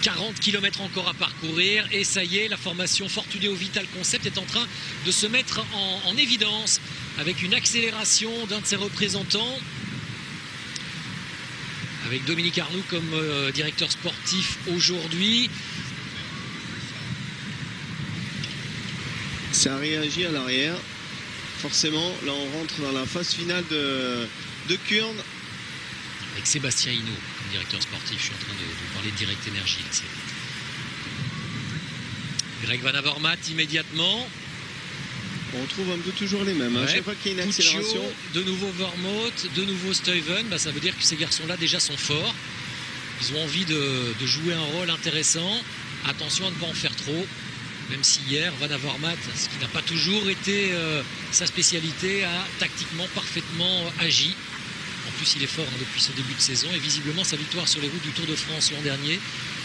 40 km encore à parcourir et ça y est, la formation Fortuneo Vital Concept est en train de se mettre en évidence avec une accélération d'un de ses représentants, avec Dominique Arnoux comme directeur sportif aujourd'hui. Ça réagit à l'arrière. Forcément, là on rentre dans la phase finale de Kurn. Avec Sébastien Hinault comme directeur sportif, je suis en train de parler de Direct Energy. Greg Van Avermaet immédiatement. On retrouve un peu toujours les mêmes. Ouais. Chaque fois qu'il y a une accélération. De nouveau Vermont, de nouveau Stuyven. Bah, ça veut dire que ces garçons-là déjà sont forts. Ils ont envie de jouer un rôle intéressant. Attention à ne pas en faire trop. Même si hier, Van Avermaet, ce qui n'a pas toujours été sa spécialité, a tactiquement parfaitement agi. En plus, il est fort depuis ce début de saison. Et visiblement, sa victoire sur les routes du Tour de France l'an dernier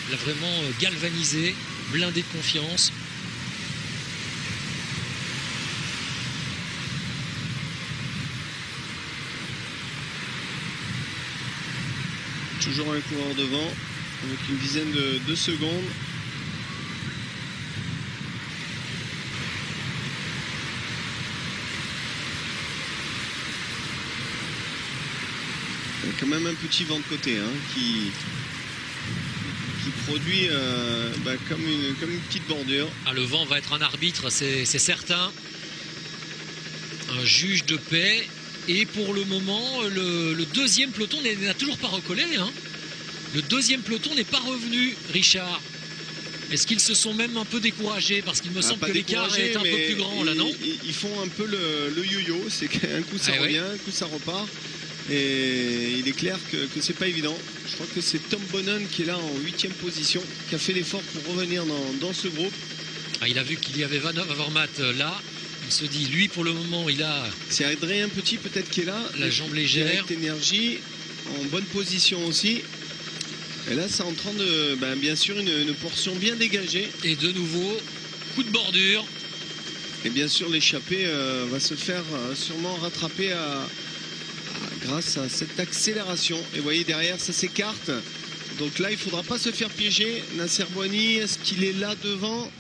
l'a vraiment galvanisé, blindé de confiance. Toujours un coureur devant, avec une dizaine de secondes. Il y a quand même un petit vent de côté qui produit comme une petite bordure. Ah, le vent va être un arbitre, c'est certain. Un juge de paix. Et pour le moment, le deuxième peloton n'a toujours pas recollé. Le deuxième peloton n'est pas revenu, Richard. Est-ce qu'ils se sont même un peu découragés? Parce qu'il me semble que l'écart est un peu plus grand, là, non? Ils font un peu le yo-yo. C'est qu'un coup ça revient, un coup ça repart. Et il est clair que c'est pas évident. Je crois que c'est Tom Bonnen qui est là en 8e position, qui a fait l'effort pour revenir dans ce groupe. Ah, il a vu qu'il y avait Van Avermaet là. Il se dit, lui pour le moment, il a... C'est Adrien Petit peut-être qui est là. La jambe légère. Direct Énergie en bonne position aussi. Et là, c'est en train de... bien sûr, une portion bien dégagée. Et de nouveau, coup de bordure. Et bien sûr, l'échappée va se faire sûrement rattraper grâce à cette accélération. Et vous voyez, derrière, ça s'écarte. Donc là, il ne faudra pas se faire piéger. Nasser Boigny, est-ce qu'il est là devant?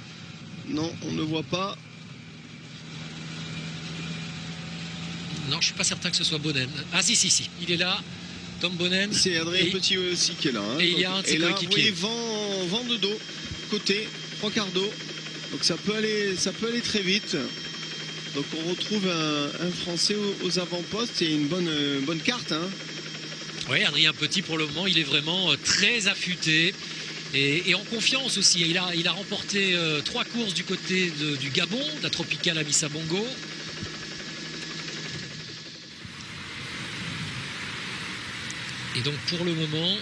Non, on ne voit pas. Non, je suis pas certain que ce soit Bonnen. Ah si, il est là. Tom Bonnen. C'est Adrien Petit aussi qui est là. Et il y a un de ses coéquipiers. Vent de dos, côté, 3/4 d'eau. Donc ça peut aller très vite. Donc on retrouve un Français aux avant-postes et une bonne carte. Oui, Adrien Petit pour le moment, il est vraiment très affûté. Et en confiance aussi. Il a remporté 3 courses du côté du Gabon, de la Tropicale Amissa Bongo. Et donc pour le moment...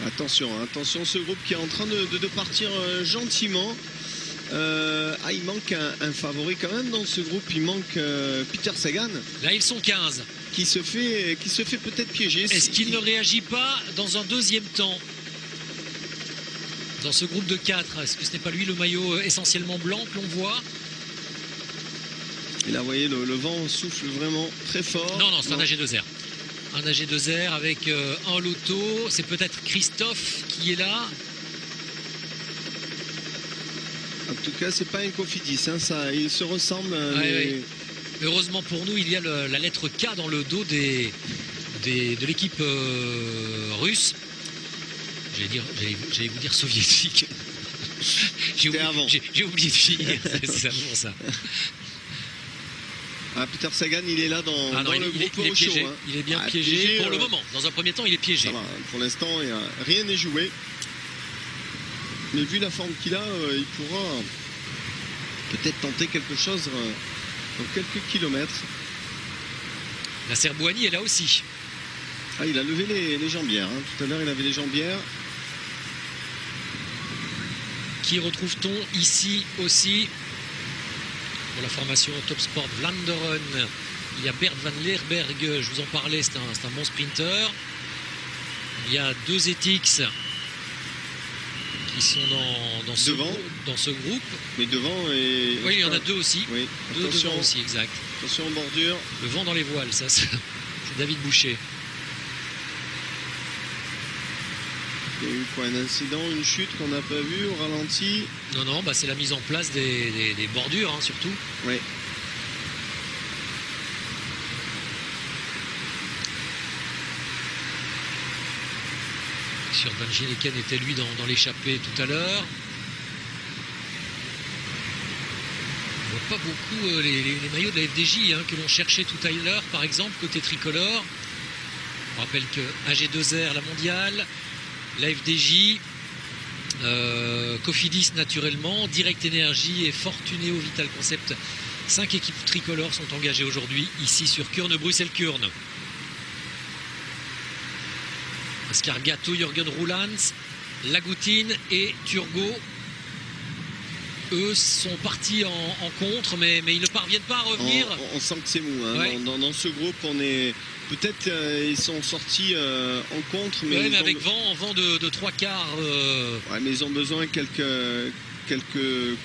Attention, ce groupe qui est en train de partir gentiment. Il manque un favori quand même dans ce groupe. Il manque Peter Sagan. Là, ils sont 15. Qui se fait peut-être piéger. Est-ce qu'il ne réagit pas dans un deuxième temps? Dans ce groupe de 4, est-ce que ce n'est pas lui le maillot essentiellement blanc que l'on voit? Et là, vous voyez, le vent souffle vraiment très fort. Non, c'est un AG2R. Un AG2R avec un loto. C'est peut-être Christophe qui est là. En tout cas, c'est pas un Cofidis. Ça, ils se ressemblent. Oui. Heureusement pour nous, il y a la lettre K dans le dos de l'équipe russe. J'allais vous dire soviétique. J'ai oublié de finir. C'est pour ça. Peter Sagan, il est là dans le groupe il est piégé. chaud. Il est bien piégé pour le moment. Dans un premier temps, il est piégé. Pour l'instant, rien n'est joué. Mais vu la forme qu'il a, il pourra peut-être tenter quelque chose dans quelques kilomètres. Nasser Boigny est là aussi. Il a levé les jambières. Tout à l'heure, il avait les jambières. Qui retrouve-t-on ici aussi? Pour la formation Top Sport Vlaanderen, il y a Bert van Leerberg, je vous en parlais, c'est un bon sprinter. Il y a 2 ETX qui sont dans ce groupe. Mais devant et... Oui, il y en a 2 aussi. Oui. 2 devant aussi, exact. Attention en bordure. Le vent dans les voiles, ça c'est David Boucher. Il y a eu quoi, un incident, une chute qu'on n'a pas vu au ralenti? Non, non, bah, c'est la mise en place des bordures, hein, surtout. Oui. Sur Van Gineken était lui dans l'échappée tout à l'heure. On voit pas beaucoup les maillots de la FDJ hein, que l'on cherchait tout à l'heure, par exemple, côté tricolore. On rappelle que AG2R, la mondiale, la FDJ, Cofidis naturellement, Direct Energy et Fortunéo Vital Concept. 5 équipes tricolores sont engagées aujourd'hui ici sur Kuurne-Bruxelles-Kuurne. Oscar Gatto, Jürgen Roelands, Lagoutin et Turgot, eux sont partis en contre, mais ils ne parviennent pas à revenir. On sent que c'est mou. Hein. Ouais. Dans ce groupe, on est peut-être ils sont sortis en contre, mais, ouais, mais avec vent de 3 quarts. Ouais, mais ils ont besoin de quelques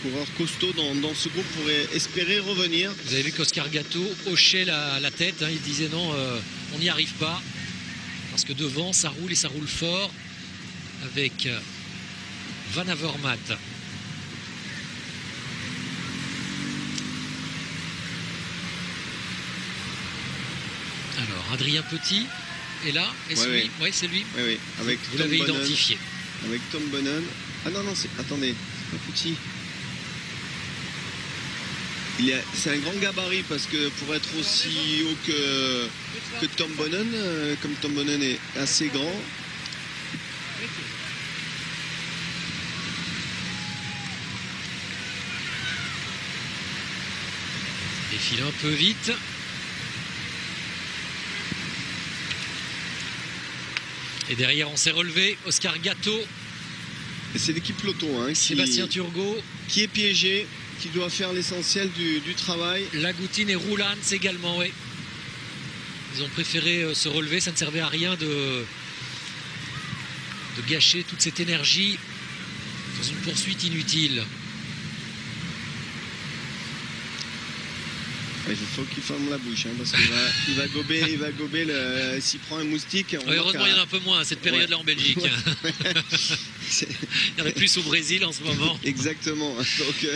coureurs costauds dans ce groupe pour espérer revenir. Vous avez vu qu'Oscar Gatto hochait la tête, hein, il disait non, on n'y arrive pas. Parce que devant, ça roule et ça roule fort avec Van Avermaet. Alors, Adrien Petit est là. Est-ce lui? Oui, c'est lui. Oui. Avec vous l'avez identifié. Avec Tom Bonnen. Ah non, attendez, c'est pas Petit. C'est un grand gabarit parce que pour être aussi haut que Tom Bonnen, comme Tom Bonnen est assez grand. Il file un peu vite. Et derrière, on s'est relevé. Oscar Gatto. Et c'est l'équipe Lotto hein, Sébastien Turgot. Qui est piégé, qui doit faire l'essentiel du travail. Lagoutin et Roelands également, oui. Ils ont préféré se relever. Ça ne servait à rien de gâcher toute cette énergie dans une poursuite inutile. Il faut qu'il ferme la bouche hein, parce qu'il va gober s'il prend un moustique. Heureusement, il y en a un peu moins à cette période-là en Belgique. Il y en a plus au Brésil en ce moment. Exactement. Donc,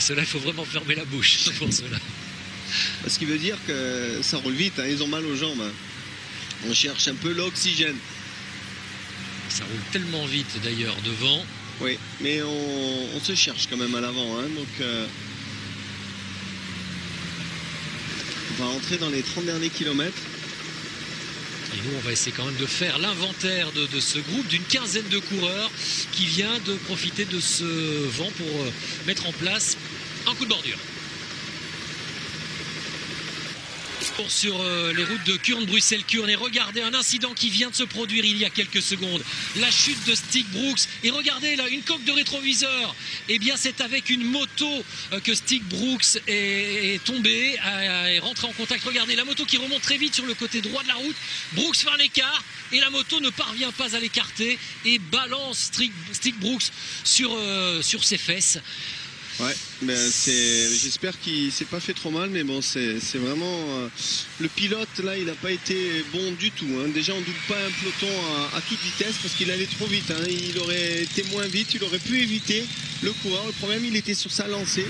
cela, il faut vraiment fermer la bouche pour cela. Ce qui veut dire que ça roule vite, hein, ils ont mal aux jambes. Hein. On cherche un peu l'oxygène. Ça roule tellement vite d'ailleurs devant. Oui, mais on se cherche quand même à l'avant. Hein, donc on va entrer dans les 30 derniers kilomètres. Et nous, on va essayer quand même de faire l'inventaire de ce groupe d'une quinzaine de coureurs qui vient de profiter de ce vent pour mettre en place un coup de bordure. Sur les routes de Kuurne-Bruxelles-Kuurne et regardez un incident qui vient de se produire il y a quelques secondes, la chute de Stig Brooks et regardez là une coque de rétroviseur, et bien c'est avec une moto que Stig Brooks est tombé, est rentré en contact. Regardez la moto qui remonte très vite sur le côté droit de la route, Brooks fait un écart et la moto ne parvient pas à l'écarter et balance Stig Brooks sur ses fesses. Ouais, ben j'espère qu'il s'est pas fait trop mal, mais bon, c'est vraiment le pilote là, il n'a pas été bon du tout. Hein. Déjà, on ne double pas un peloton à toute vitesse parce qu'il allait trop vite. Hein. Il aurait été moins vite, il aurait pu éviter le coureur. Le problème, il était sur sa lancée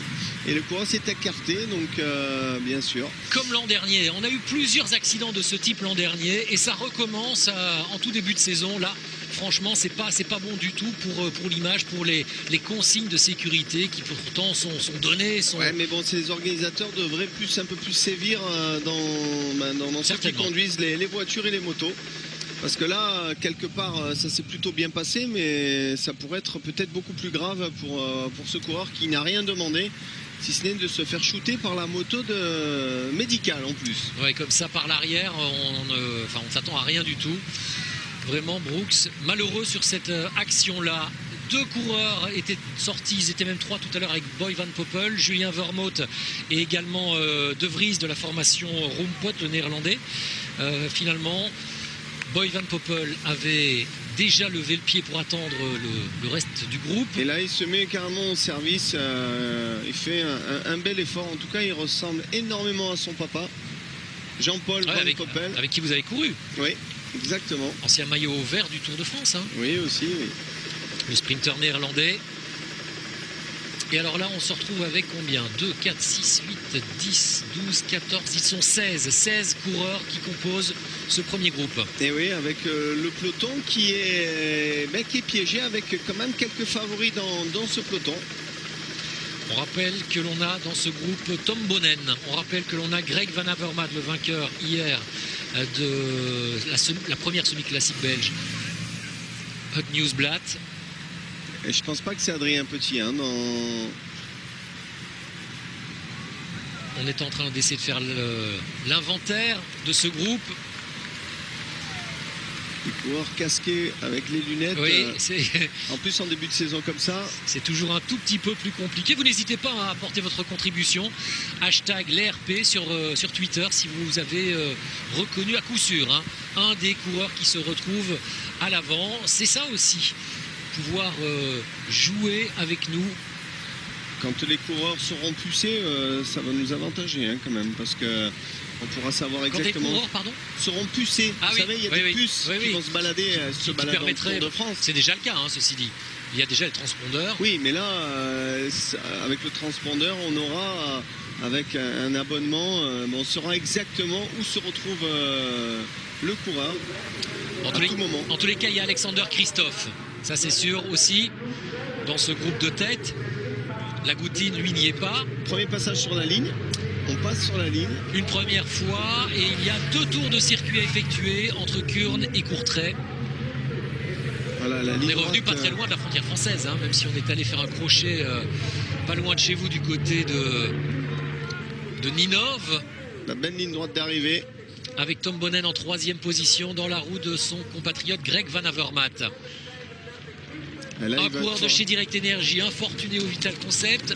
et le coureur s'est écarté, donc bien sûr. Comme l'an dernier, on a eu plusieurs accidents de ce type l'an dernier et ça recommence en tout début de saison là. Franchement, c'est pas bon du tout pour l'image, pour les consignes de sécurité qui pourtant sont données. Ouais, mais bon, ces organisateurs devraient un peu plus sévir dans ceux qui conduisent les voitures et les motos. Parce que là, quelque part, ça s'est plutôt bien passé, mais ça pourrait être peut-être beaucoup plus grave pour ce coureur qui n'a rien demandé, si ce n'est de se faire shooter par la moto médicale en plus. Ouais, comme ça par l'arrière, on s'attend à rien du tout. Vraiment, Brooks, malheureux sur cette action-là. 2 coureurs étaient sortis, ils étaient même 3 tout à l'heure avec Boy Van Poppel, Julien Vermouth et également De Vries de la formation Roompot, le néerlandais. Finalement, Boy Van Poppel avait déjà levé le pied pour attendre le reste du groupe. Et là, il se met carrément au service, il fait un bel effort. En tout cas, il ressemble énormément à son papa, Jean-Paul Van Poppel. Avec qui vous avez couru. Oui. exactement. Ancien maillot vert du Tour de France, hein. Oui, aussi, oui. Le sprinter néerlandais. Et alors là, on se retrouve avec combien? 2, 4, 6, 8, 10, 12, 14, ils sont 16 coureurs qui composent ce premier groupe. Et oui, avec le peloton qui est piégé avec quand même quelques favoris dans ce peloton. On rappelle que l'on a dans ce groupe Tom Bonnen, on rappelle que l'on a Greg Van Avermaet, le vainqueur hier de la première semi-classique belge, Hot Newsblad. Et je pense pas que c'est Adrien Petit, hein, On est en train d'essayer de faire l'inventaire de ce groupe. Les coureurs casqués avec les lunettes. Oui, en plus en début de saison comme ça. C'est toujours un tout petit peu plus compliqué. Vous n'hésitez pas à apporter votre contribution. Hashtag l'ERP sur Twitter si vous avez reconnu à coup sûr, hein, un des coureurs qui se retrouve à l'avant. C'est ça aussi, pouvoir jouer avec nous. Quand les coureurs seront pucés, ça va nous avantager, hein, quand même, parce que on pourra savoir exactement. Quand les coureurs, pardon, seront pucés. Vous savez, il y a des puces qui vont se balader, dans le Tour de France. C'est déjà le cas, hein, ceci dit. Il y a déjà le transpondeur. Oui, mais là, avec le transpondeur, on aura, avec un abonnement, on saura exactement où se retrouve le coureur à tout moment. En tous les cas, il y a Alexander Christophe. Ça, c'est sûr aussi, dans ce groupe de tête. Lagoutin, lui, n'y est pas. Premier passage sur la ligne. On passe sur la ligne. Une première fois, et il y a 2 tours de circuit à effectuer entre Kurn et Courtrai. Voilà, la ligne on est revenu pas très loin de la frontière française, hein, même si on est allé faire un crochet pas loin de chez vous, du côté de Ninove. La belle ligne droite d'arrivée. Avec Tom Bonnen en 3e position dans la roue de son compatriote Greg Van Avermaet. Un coureur de chez Direct Energy, infortuné au Vital Concept.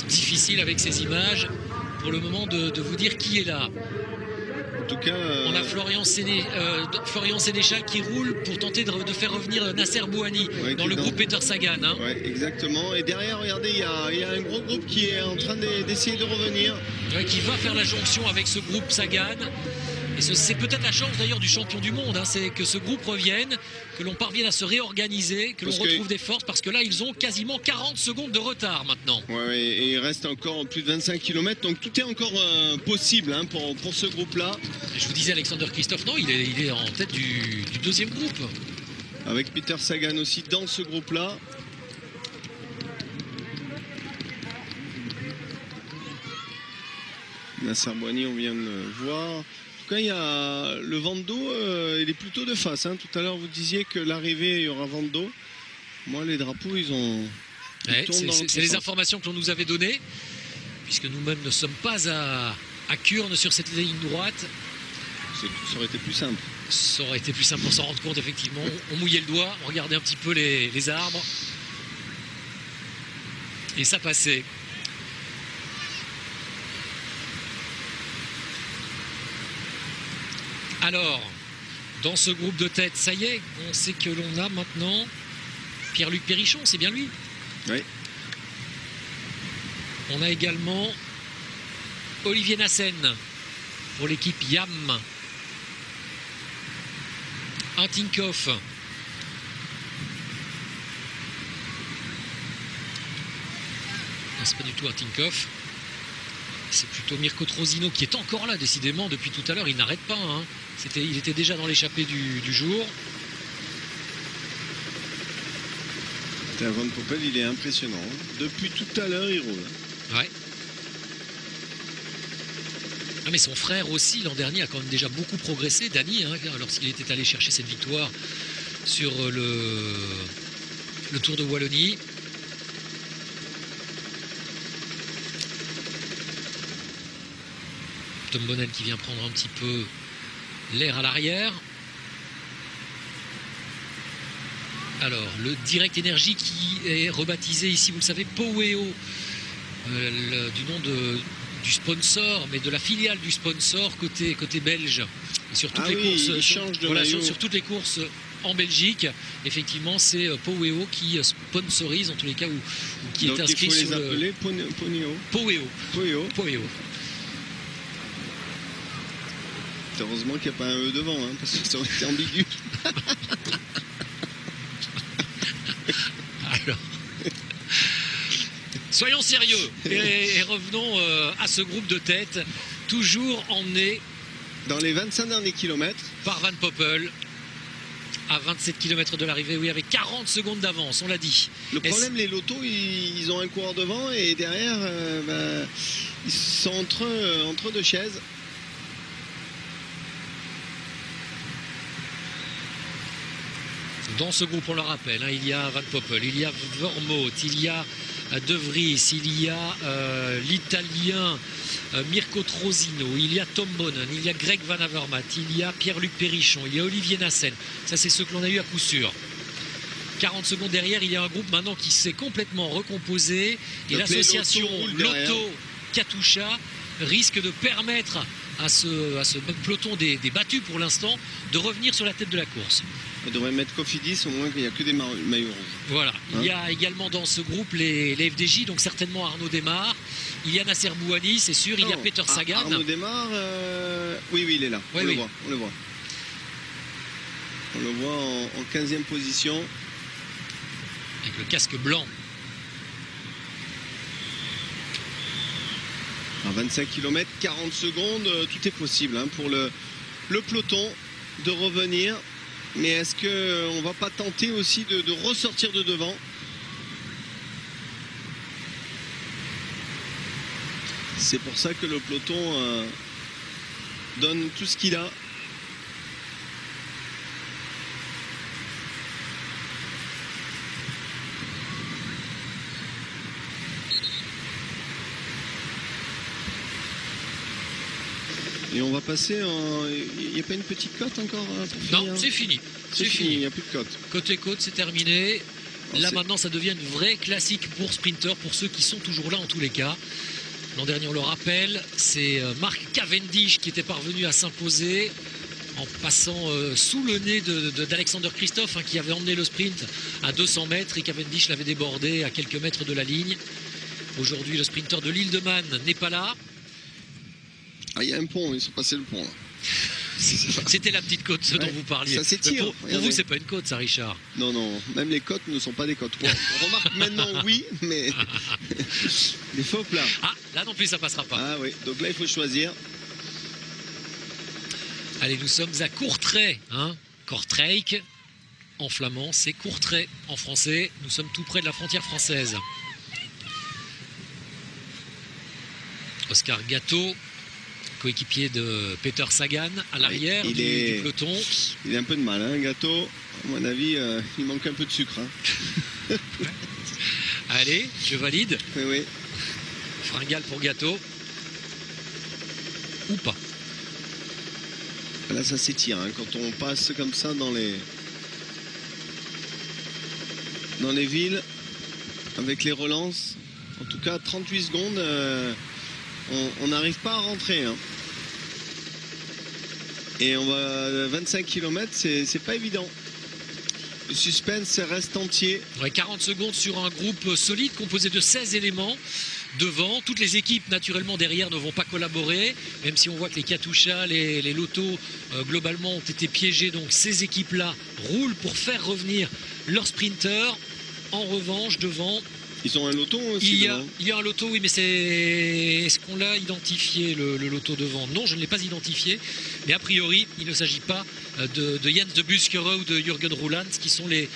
Difficile avec ces images pour le moment de vous dire qui est là. En tout cas, on a Florian Sénéchal qui roule pour tenter de faire revenir Nasser Bouhanni dans le groupe Peter Sagan. Hein. Oui, exactement. Et derrière, regardez, il y a un gros groupe qui est en train d'essayer de revenir. Ouais, qui va faire la jonction avec ce groupe Sagan. Et c'est peut-être la chance d'ailleurs du champion du monde, hein, c'est que ce groupe revienne, que l'on parvienne à se réorganiser, que l'on retrouve des forces, parce que là ils ont quasiment 40 secondes de retard maintenant. Ouais, et il reste encore plus de 25 km, donc tout est encore possible, hein, pour ce groupe-là. Je vous disais Alexander Christophe, non, il est en tête du 2e groupe. Avec Peter Sagan aussi dans ce groupe-là. Nasser Bouhanni, on vient de le voir. En tout cas, il y a le vent d'eau, il est plutôt de face. Hein. Tout à l'heure, vous disiez que l'arrivée, il y aura vent d'eau. Moi, les drapeaux, ils c'est les informations que l'on nous avait données, puisque nous-mêmes ne sommes pas à Kurn sur cette ligne droite. Ça aurait été plus simple. Ça aurait été plus simple pour s'en rendre compte, effectivement. On mouillait le doigt, on regardait un petit peu les arbres. Et ça passait. Alors, dans ce groupe de tête, ça y est, on sait que l'on a maintenant Pierre-Luc Périchon, c'est bien lui. Oui. On a également Olivier Nassen pour l'équipe YAM. Un Tinkoff. C'est pas du tout un Tinkoff. C'est plutôt Mirko Trosino qui est encore là, décidément, depuis tout à l'heure. Il n'arrête pas. Hein. Il était déjà dans l'échappée du jour. Van Poppel, il est impressionnant. Depuis tout à l'heure, il roule. Ouais. Ah, mais son frère aussi, l'an dernier, a quand même déjà beaucoup progressé, Dany, hein, lorsqu'il était allé chercher cette victoire sur le Tour de Wallonie. Tom Bonnen qui vient prendre un petit peu l'air à l'arrière. Alors, le Direct Energy qui est rebaptisé ici, vous le savez, Poweo, du nom du sponsor, mais de la filiale du sponsor côté belge. Et sur toutes les courses, sur toutes les courses en Belgique, effectivement, c'est Poweo qui sponsorise, en tous les cas, ou qui donc est inscrit il faut sur les appeler Poweo. Poweo. heureusement qu'il n'y a pas un E devant, hein, parce que ça aurait été ambigu. Alors, soyons sérieux et revenons à ce groupe de tête, toujours emmené Dans les 25 derniers kilomètres. par Van Poppel. À 27 km de l'arrivée, oui, avec 40 secondes d'avance, on l'a dit. Le problème, les lotos, ils ont un coureur devant et derrière, ils sont entre deux chaises. Dans ce groupe, on le rappelle, hein, il y a Van Poppel, il y a Vermont, il y a De Vries, il y a l'Italien Mirko Trosino, il y a Tom Bonnen, il y a Greg Van Avermaet, il y a Pierre-Luc Périchon, il y a Olivier Nassen. Ça, c'est ceux que l'on a eu à coup sûr. 40 secondes derrière, il y a un groupe maintenant qui s'est complètement recomposé. Et l'association Loto-Katusha risque de permettre à ce peloton des battus pour l'instant de revenir sur la tête de la course. On devrait mettre Cofidis, au moins qu'il n'y a que des maillots rouges. Voilà, Hein, il y a également dans ce groupe les FDJ, donc certainement Arnaud Desmar. Il y a Nasser Bouhanni, c'est sûr, il y a Peter Sagan. Arnaud Desmar, oui, il est là. Oui, on le voit. On le voit en 15e position. Avec le casque blanc. À 25 km, 40 secondes, tout est possible hein, pour le peloton de revenir. Mais est-ce qu'on ne va pas tenter aussi de ressortir de devant? C'est pour ça que le peloton donne tout ce qu'il a. Et on va passer en... Il n'y a pas une petite cote encore pour finir? Non, c'est fini. C'est fini, il n'y a plus de cote. Côte, c'est terminé. Là c'est... maintenant, ça devient une vraie classique pour sprinter, pour ceux qui sont toujours là en tous les cas. L'an dernier, on le rappelle, c'est Mark Cavendish qui était parvenu à s'imposer en passant sous le nez d'Alexander Christophe, hein, qui avait emmené le sprint à 200 mètres et Cavendish l'avait débordé à quelques mètres de la ligne. Aujourd'hui, le sprinter de l'île de Man n'est pas là. Ah, il y a un pont, ils sont passés le pont là. C'était la petite côte, ce dont vous parliez. Ça s'étire. Pour vous, c'est pas une côte, ça, Richard? Non, même les côtes ne sont pas des côtes. On remarque maintenant, oui, mais les faux plats. Ah, là non plus, ça passera pas. Ah oui, donc là, il faut choisir. Allez, nous sommes à Courtrai, hein. Kortrijk, en flamand, c'est Courtrai en français. Nous sommes tout près de la frontière française. Oscar Gatto, coéquipier de Peter Sagan à l'arrière du peloton. Il a un peu de mal, hein, Gatto. À mon avis, il manque un peu de sucre. Hein. Allez, je valide. Oui. Fringale pour Gatto. Ou pas. Là, ça s'étire. Hein, quand on passe comme ça dans les villes, avec les relances. En tout cas, 38 secondes, on n'arrive pas à rentrer. Hein. Et on va 25 km, c'est pas évident. Le suspense reste entier. Ouais, 40 secondes sur un groupe solide composé de 16 éléments devant. Toutes les équipes naturellement derrière ne vont pas collaborer, même si on voit que les Katusha, les Lotto globalement ont été piégés. Donc ces équipes-là roulent pour faire revenir leurs sprinters. En revanche, devant... Ils ont un loto aussi. Il y a un loto, oui, mais est-ce qu'on l'a identifié, le loto devant? Non, je ne l'ai pas identifié. Mais a priori, il ne s'agit pas de Jens de Buskere ou de Jürgen Rouland, qui sont les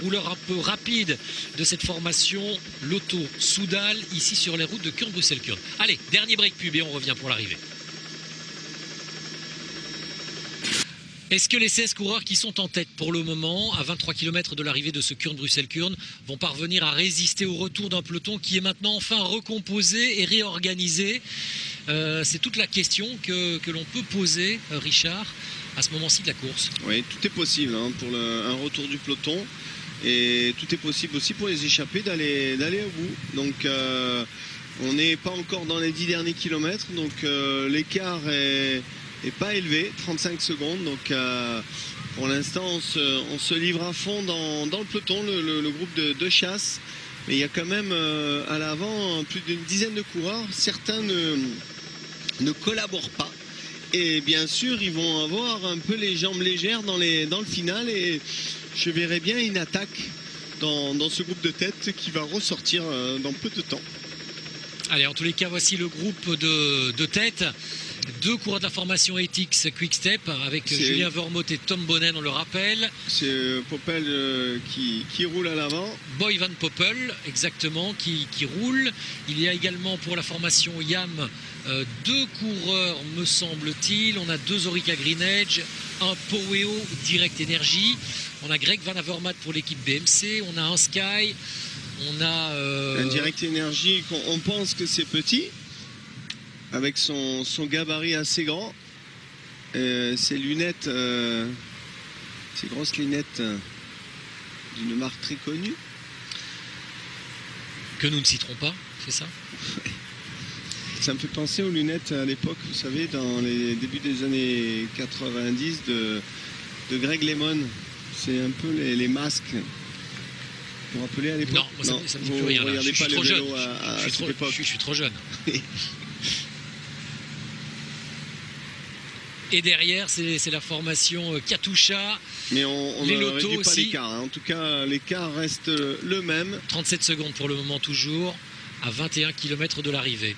rouleurs un peu rapides de cette formation Lotto Soudal, ici sur les routes de Kurn-Bruxelles-Kurn. Allez, dernier break pub et on revient pour l'arrivée. Est-ce que les 16 coureurs qui sont en tête pour le moment, à 23 km de l'arrivée de ce Kurn-Bruxelles-Kurn, vont parvenir à résister au retour d'un peloton qui est maintenant enfin recomposé et réorganisé? C'est toute la question que l'on peut poser, Richard, à ce moment-ci de la course. Oui, tout est possible hein, pour un retour du peloton. Et tout est possible aussi pour les échappés d'aller au bout. Donc on n'est pas encore dans les 10 derniers kilomètres. Donc l'écart est pas élevé, 35 secondes. Donc pour l'instant on se livre à fond dans le peloton, le groupe de chasse. Mais il y a quand même à l'avant plus d'une dizaine de coureurs. Certains ne collaborent pas. Et bien sûr, ils vont avoir un peu les jambes légères dans le final. Et je verrai bien une attaque dans ce groupe de tête qui va ressortir dans peu de temps. Allez, en tous les cas, voici le groupe de tête. 2 coureurs de la formation Ethics Quick Step avec Julien Vermont et Tom Bonnen, on le rappelle. C'est Poppel qui roule à l'avant. Boy Van Poppel, exactement, qui roule. Il y a également pour la formation YAM 2 coureurs, me semble-t-il. On a 2 Orica Green Edge, un Poweo Direct Energy. On a Greg Van Avermaet pour l'équipe BMC. On a un Sky. On a un Direct Energy, on pense que c'est petit, avec son gabarit assez grand. Ses lunettes, ces grosses lunettes d'une marque très connue. Que nous ne citerons pas, c'est ça? Ça me fait penser aux lunettes à l'époque, vous savez, dans les débuts des années 90 de Greg Lemon. C'est un peu les masques. Vous vous rappelez à l'époque? Non, moi, ça me dit plus rien. Là. Je suis trop jeune. Je suis trop jeune. Et derrière, c'est la formation Katusha. Mais on les ne lotos réduit pas aussi. l'écart. Hein. En tout cas, l'écart reste le même. 37 secondes pour le moment toujours, à 21 km de l'arrivée.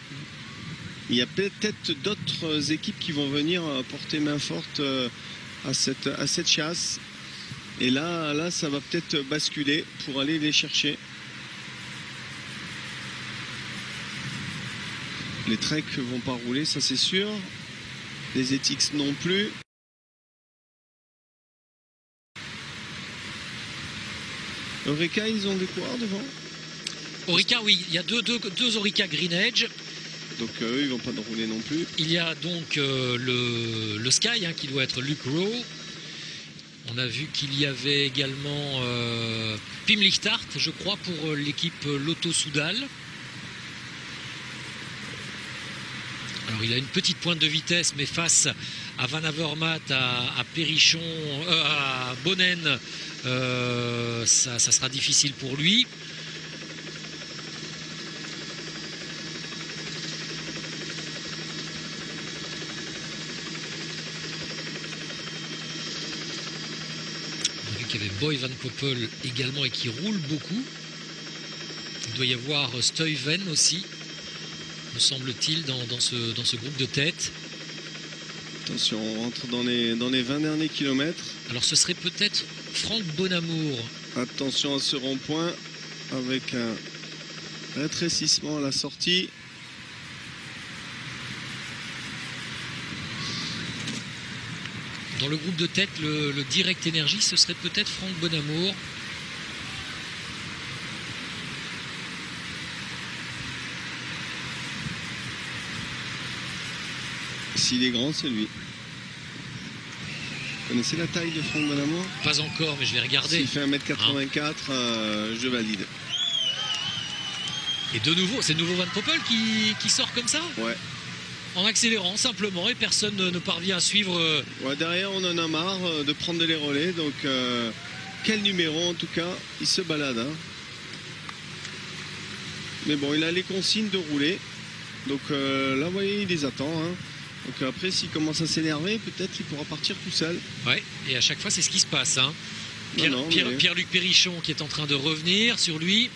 Il y a peut-être d'autres équipes qui vont venir porter main forte à cette chasse. Et là, ça va peut-être basculer pour aller les chercher. Les Trek vont pas rouler, ça c'est sûr. Les Ethics non plus. Orica, ils ont des coureurs devant? Orica, oui, il y a deux Orica Green Edge. Donc eux, ils vont pas rouler non plus. Il y a donc le Sky, qui doit être Luke Rowe. On a vu qu'il y avait également Pim Lichtart, je crois, pour l'équipe Lotto Soudal. Alors il a une petite pointe de vitesse, mais face à Van Avermaet, à Périchon, à Bonnen, ça sera difficile pour lui. Il y avait Boy Van Poppel également et qui roule beaucoup. Il doit y avoir Stuyven aussi, me semble-t-il, dans ce groupe de tête. Attention, on rentre dans les 20 derniers kilomètres. Alors ce serait peut-être Franck Bonamour. Attention à ce rond-point avec un rétrécissement à la sortie. Dans le groupe de tête, le Direct Energy, ce serait peut-être Franck Bonamour. S'il est grand, c'est lui. Vous connaissez la taille de Franck Bonamour? Pas encore, mais je vais regarder. S'il fait 1m84, je valide. Et de nouveau, c'est de nouveau Van Poppel qui sort comme ça? Ouais. En accélérant simplement, et personne ne parvient à suivre. Ouais, derrière, on en a marre de prendre les relais. Donc, quel numéro en tout cas? Il se balade. Hein. Mais bon, il a les consignes de rouler. Donc là, vous voyez, il les attend. Hein. Donc après, s'il commence à s'énerver, peut-être qu'il pourra partir tout seul. Ouais, et à chaque fois, c'est ce qui se passe. Hein. Non, Pierre-Luc Périchon qui est en train de revenir sur lui.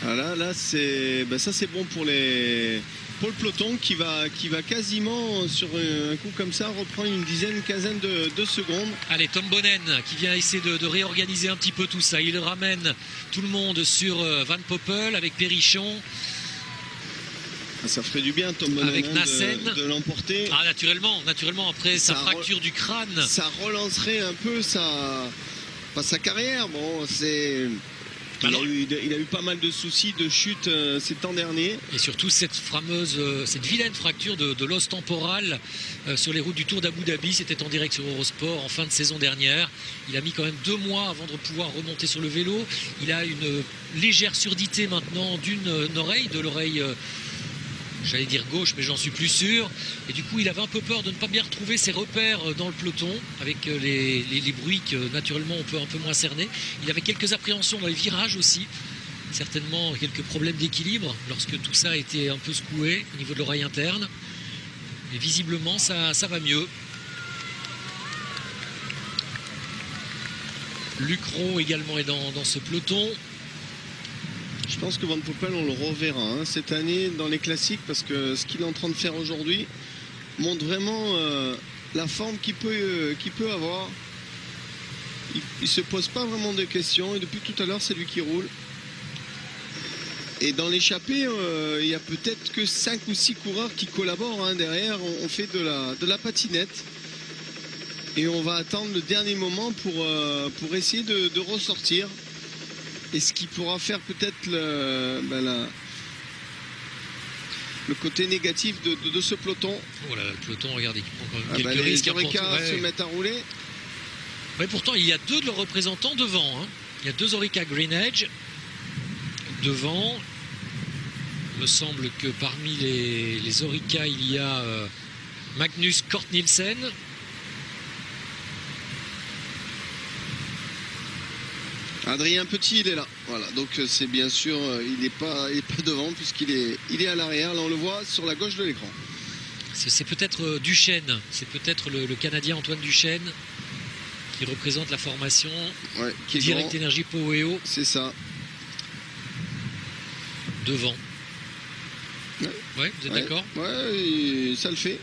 Ah là c'est ça c'est bon pour le peloton qui va quasiment sur un coup comme ça reprendre une quinzaine de secondes. Allez, Tom Bonnen qui vient essayer de réorganiser un petit peu tout ça. Il ramène tout le monde sur Van Poppel avec Périchon. Ça ferait du bien Tom Bonnen avec Nassen de l'emporter. Ah naturellement après sa fracture du crâne. Ça relancerait un peu sa carrière. Bon, c'est... Il a eu pas mal de soucis de chute ces temps derniers. Et surtout cette vilaine fracture de l'os temporal sur les routes du Tour d'Abu Dhabi. C'était en direct sur Eurosport en fin de saison dernière. Il a mis quand même 2 mois avant de pouvoir remonter sur le vélo. Il a une légère surdité maintenant d'une oreille, de l'oreille... j'allais dire gauche, mais j'en suis plus sûr. Et du coup, il avait un peu peur de ne pas bien retrouver ses repères dans le peloton, avec les bruits que naturellement on peut un peu moins cerner. Il avait quelques appréhensions dans les virages aussi. certainement quelques problèmes d'équilibre lorsque tout ça a été un peu secoué au niveau de l'oreille interne. Mais visiblement, ça va mieux. Luc Rowe également est dans ce peloton. Je pense que Van Poppel, on le reverra hein, cette année dans les classiques, parce que ce qu'il est en train de faire aujourd'hui montre vraiment la forme qu'il peut avoir. Il ne se pose pas vraiment de questions et depuis tout à l'heure, c'est lui qui roule. Et dans l'échappée, il y a peut-être que 5 ou 6 coureurs qui collaborent hein, derrière. On fait de la patinette. Et on va attendre le dernier moment pour essayer de ressortir. Et ce qui pourra faire peut-être le côté négatif de ce peloton. Oh là là, le peloton, regardez, qui prend quand même quelques risques. Les Orica se mettent à rouler. Ouais, pourtant, il y a 2 de leurs représentants devant. Hein. Il y a 2 Orica Green Edge devant. Il me semble que parmi les Orica, il y a Magnus Cort Nielsen. Adrien Petit, il est là. Voilà, donc c'est bien sûr, il n'est pas devant puisqu'il est à l'arrière. Là, on le voit sur la gauche de l'écran. C'est peut-être Duchesne, c'est peut-être le Canadien Antoine Duchesne qui représente la formation Direct Energy Poweo. C'est ça. Devant. Ouais, vous êtes d'accord? Ouais, ça le fait.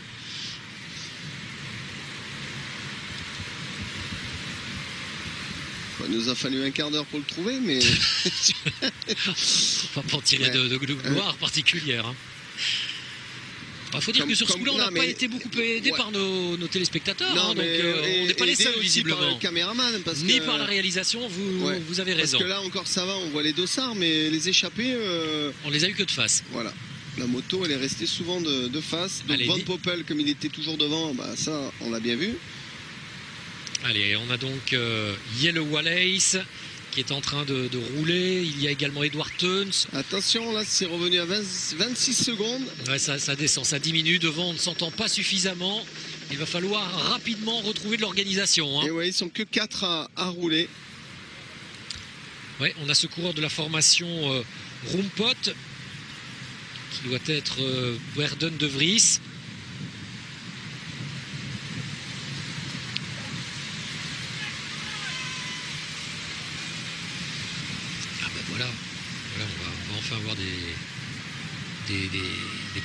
Il nous a fallu un quart d'heure pour le trouver, mais... On va pas en tirer de gloire particulière. Il faut dire que sur ce coup-là, on n'a pas été beaucoup aidé par nos téléspectateurs. Non, donc on n'est pas les seuls, visiblement. Par le caméraman, ni par la réalisation, vous avez raison. Parce que là, encore ça va, on voit les dossards, mais les échappés... On les a eu que de face. Voilà. La moto, elle est restée souvent de face. Donc Van Poppel, comme il était toujours devant, bah, ça, on l'a bien vu. Allez, on a donc Yellow Wallace qui est en train de rouler. Il y a également Edward Teuns. Attention, là, c'est revenu à 26 secondes. Ouais, ça descend, ça diminue. Devant, on ne s'entend pas suffisamment. Il va falloir rapidement retrouver de l'organisation. Hein. Et ouais, ils sont que 4 à rouler. Ouais, on a ce coureur de la formation Rumpot qui doit être Werden de Vries. Voilà, on va enfin avoir des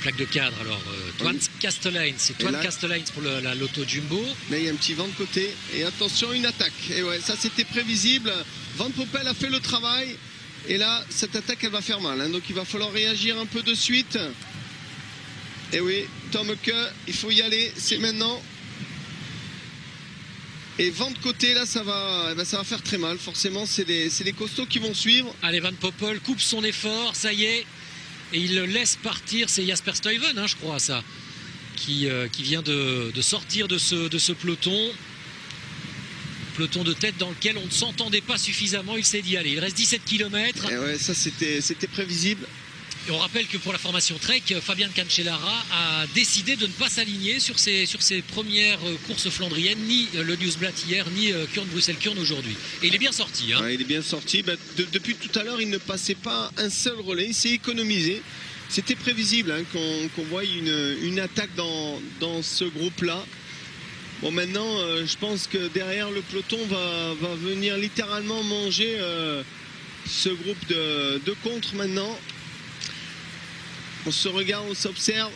plaques de cadre. Alors, Toine Castellane, c'est Toine Castellane pour la Lotto Jumbo. Mais il y a un petit vent de côté. Et attention, une attaque. Et ouais, ça c'était prévisible. Van Poppel a fait le travail. Et là, cette attaque, elle va faire mal. Hein. Donc il va falloir réagir un peu de suite. Et oui, Tom Que, il faut y aller. C'est maintenant. Et vent de côté, là, ça va faire très mal. Forcément, c'est les costauds qui vont suivre. Allez, Van Poppel coupe son effort, ça y est. Et il le laisse partir. C'est Jasper Stuyven, hein, je crois, ça, qui vient de sortir de ce peloton. Peloton de tête dans lequel on ne s'entendait pas suffisamment. Il s'est dit, allez, il reste 17 km. Et ouais, ça, c'était prévisible. Et on rappelle que pour la formation Trek, Fabian Cancellara a décidé de ne pas s'aligner sur ses premières courses flandriennes, ni le Newsblad hier, ni Kuurne-Bruxelles-Kuurne aujourd'hui. Et il est bien sorti. Hein. Ouais, il est bien sorti. Bah, depuis tout à l'heure, il ne passait pas un seul relais. Il s'est économisé. C'était prévisible hein, qu'on voie une attaque dans ce groupe-là. Bon, maintenant, je pense que derrière, le peloton va venir littéralement manger ce groupe de contre maintenant. On se regarde, on s'observe.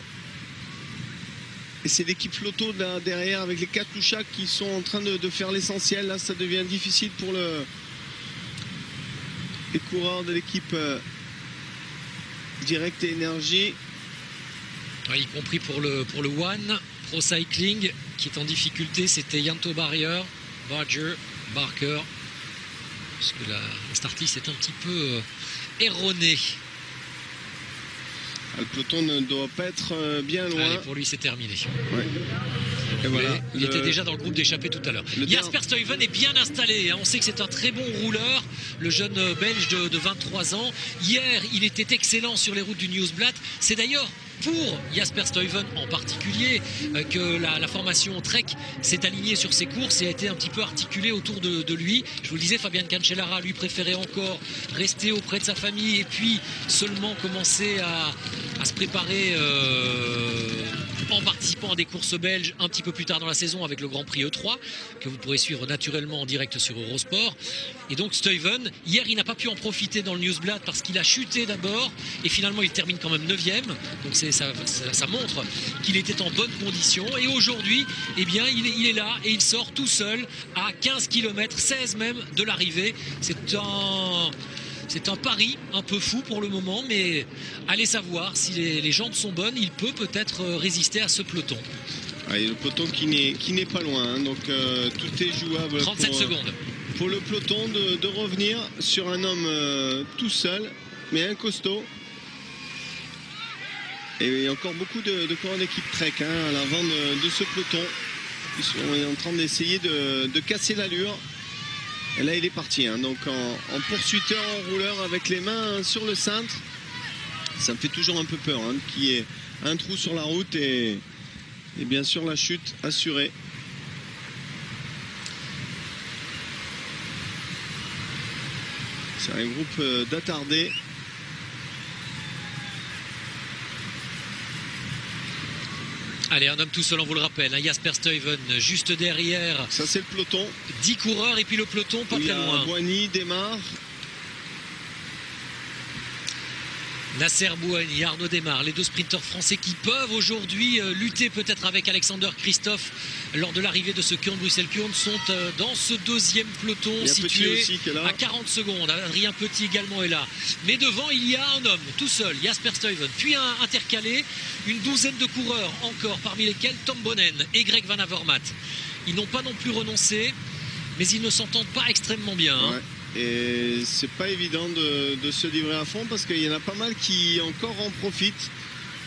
Et c'est l'équipe Lotto là, derrière avec les Katusha qui sont en train de faire l'essentiel. Là, ça devient difficile pour les coureurs de l'équipe Direct Energy. Ouais, y compris pour le One Pro Cycling qui est en difficulté. C'était Janto Barker. Parce que la start-list est un petit peu erronée. Le peloton ne doit pas être bien loin. Allez, pour lui, c'est terminé. Ouais. Et voilà, il était déjà dans le groupe d'échappée tout à l'heure. Jasper Stuyven est bien installé. Hein. On sait que c'est un très bon rouleur, le jeune Belge de 23 ans. Hier, il était excellent sur les routes du Newsblad. C'est d'ailleurs pour Jasper Stuyven en particulier que la formation Trek s'est alignée sur ses courses et a été un petit peu articulée autour de lui. Je vous le disais, Fabian Cancellara lui préférait encore rester auprès de sa famille et puis seulement commencer à se préparer en participant à des courses belges un petit peu plus tard dans la saison avec le Grand Prix E3 que vous pourrez suivre naturellement en direct sur Eurosport. Et donc Stuyven, hier il n'a pas pu en profiter dans le Newsblad parce qu'il a chuté d'abord et finalement il termine quand même 9e, donc ça montre qu'il était en bonne condition. Et aujourd'hui eh bien il est là et il sort tout seul à 15 km, 16 même de l'arrivée. C'est un pari un peu fou pour le moment, mais allez savoir si les jambes sont bonnes, il peut peut-être résister à ce peloton. Le peloton qui n'est pas loin, hein, donc tout est jouable. 37 secondes. Pour le peloton de revenir sur un homme tout seul, mais un costaud. Et il y a encore beaucoup de coureurs d'équipe Trek à l'avant de ce peloton. Ils sont en train d'essayer de casser l'allure. Et là il est parti, hein, donc en poursuiteur, en rouleur avec les mains sur le cintre. Ça me fait toujours un peu peur hein, qu'il y ait un trou sur la route et bien sûr la chute assurée. C'est un groupe d'attardés. Allez, un homme tout seul, on vous le rappelle, hein, Jasper Stuyven, juste derrière. Ça, c'est le peloton. 10 coureurs et puis le peloton pas très loin. Bouhanni démarre. Nasser Bouhanni, Arnaud Démarre, les deux sprinteurs français qui peuvent aujourd'hui lutter peut-être avec Alexander Christophe lors de l'arrivée de ce Kurn-Bruxelles-Kurn sont dans ce deuxième peloton situé à 40 secondes. Adrien Petit également est là. Mais devant, il y a un homme tout seul, Jasper Stuyven. Puis un intercalé, une douzaine de coureurs encore, parmi lesquels Tom Bonnen et Greg Van Avermaet. Ils n'ont pas non plus renoncé, mais ils ne s'entendent pas extrêmement bien. Hein. Ouais. Et c'est pas évident de se livrer à fond parce qu'il y en a pas mal qui encore en profitent.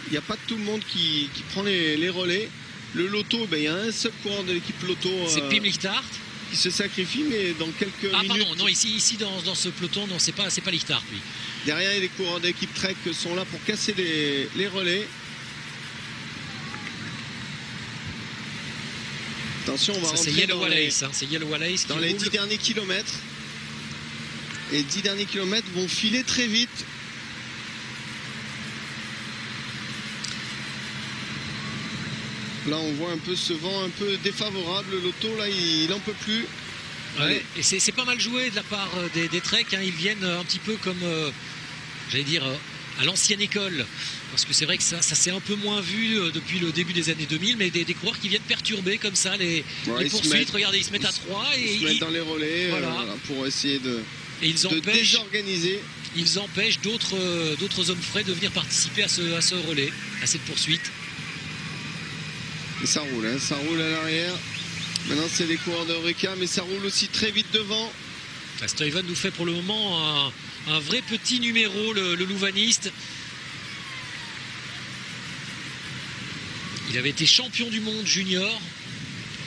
Il n'y a pas tout le monde qui prend les relais. Le loto, il y a un seul coureur de l'équipe loto. C'est Pim Lichtart qui se sacrifie, mais dans quelques minutes. Ah pardon, non, ici dans ce peloton, non, c'est pas Lichtart lui. Derrière, il y a les coureurs de l'équipe Trek qui sont là pour casser les relais. Attention, on va rentrer c'est Yellow Wallace dans les 10 derniers kilomètres. Et les 10 derniers kilomètres vont filer très vite. Là, on voit un peu ce vent un peu défavorable. L'auto, là, il n'en peut plus. Ouais, et c'est pas mal joué de la part des Trek. Hein. Ils viennent un petit peu comme, j'allais dire, à l'ancienne école. Parce que c'est vrai que ça s'est un peu moins vu depuis le début des années 2000. Mais des coureurs qui viennent perturber comme ça les poursuites. Regardez, ils se mettent à 3. Ils se mettent dans les relais voilà, pour essayer de désorganiser. Ils empêchent d'autres hommes frais de venir participer à ce relais, à cette poursuite. Et ça roule à l'arrière. Maintenant, c'est les coureurs de Eureka, mais ça roule aussi très vite devant. Stuyven nous fait pour le moment un vrai petit numéro, le louvaniste. Il avait été champion du monde junior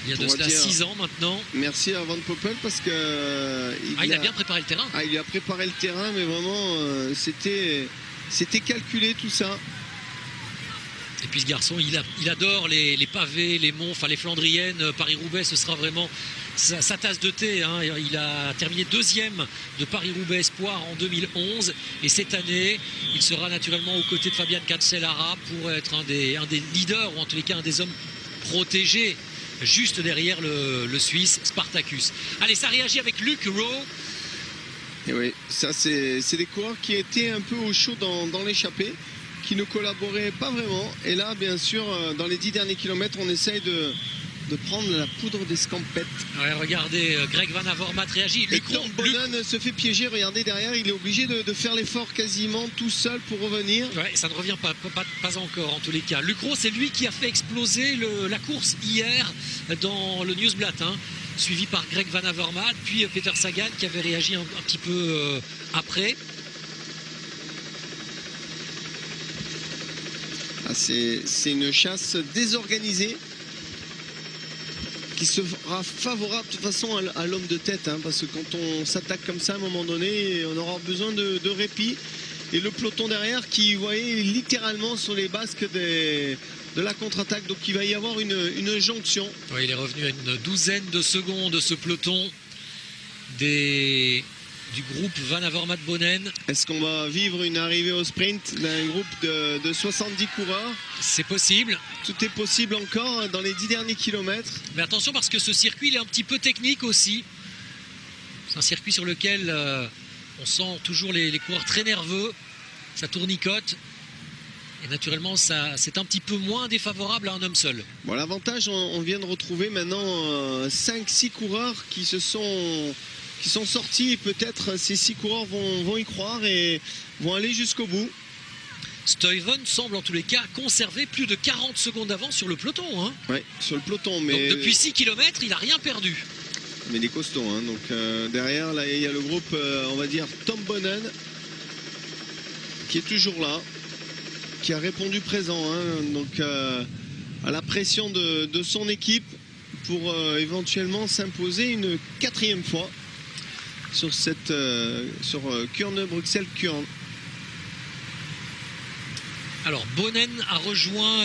il y a de cela 6 ans maintenant. Merci à Van Poppel parce que il a bien préparé le terrain. Il a préparé le terrain, mais vraiment c'était calculé tout ça. Et puis ce garçon, il adore les pavés, les monts, enfin les Flandriennes. Paris-Roubaix, ce sera vraiment sa tasse de thé. Hein. Il a terminé 2e de Paris-Roubaix Espoir en 2011. Et cette année, il sera naturellement aux côtés de Fabian Cancellara pour être un des leaders, ou en tous les cas un des hommes protégés, juste derrière le Suisse Spartacus. Allez, ça réagit avec Luke Rowe. Et oui, ça c'est des coureurs qui étaient un peu au chaud dans l'échappée, qui ne collaboraient pas vraiment. Et là, bien sûr, dans les 10 derniers kilomètres, on essaye de prendre la poudre d'escampette. Ouais, regardez, Greg Van Avermaet réagit. Et Tom Bonnen se fait piéger. Regardez derrière, il est obligé de faire l'effort quasiment tout seul pour revenir. Ouais, ça ne revient pas encore en tous les cas. Luc Rowe, c'est lui qui a fait exploser la course hier dans le Newsblad, hein, suivi par Greg Van Avermaet, puis Peter Sagan qui avait réagi un petit peu après. C'est une chasse désorganisée qui sera favorable de toute façon à l'homme de tête, hein, parce que quand on s'attaque comme ça à un moment donné, on aura besoin de répit. et le peloton derrière qui, vous voyez, est littéralement sur les basques de la contre-attaque. Donc il va y avoir une jonction. Ouais, il est revenu à une douzaine de secondes, ce peloton du groupe Van Avermaet-Bonnem. Est-ce qu'on va vivre une arrivée au sprint d'un groupe de 70 coureurs? C'est possible. Tout est possible encore dans les 10 derniers kilomètres. Mais attention, parce que ce circuit il est un petit peu technique aussi. C'est un circuit sur lequel on sent toujours les coureurs très nerveux. Ça tournicote. Et naturellement, c'est un petit peu moins défavorable à un homme seul. Bon, l'avantage, on vient de retrouver maintenant 5-6 coureurs qui sont sortis. Et peut-être ces 6 coureurs vont y croire et vont aller jusqu'au bout. Stuyven semble en tous les cas conserver plus de 40 secondes d'avance sur le peloton. Hein. Oui, sur le peloton. Mais... Donc depuis 6 km, il n'a rien perdu. Mais il est costaud. Hein. Donc derrière, là, il y a le groupe, on va dire, Tom Boonen, qui est toujours là, qui a répondu présent. Hein. Donc à la pression de son équipe pour éventuellement s'imposer une 4e fois sur Kuurne-Bruxelles-Kuurne. Alors Boonen a rejoint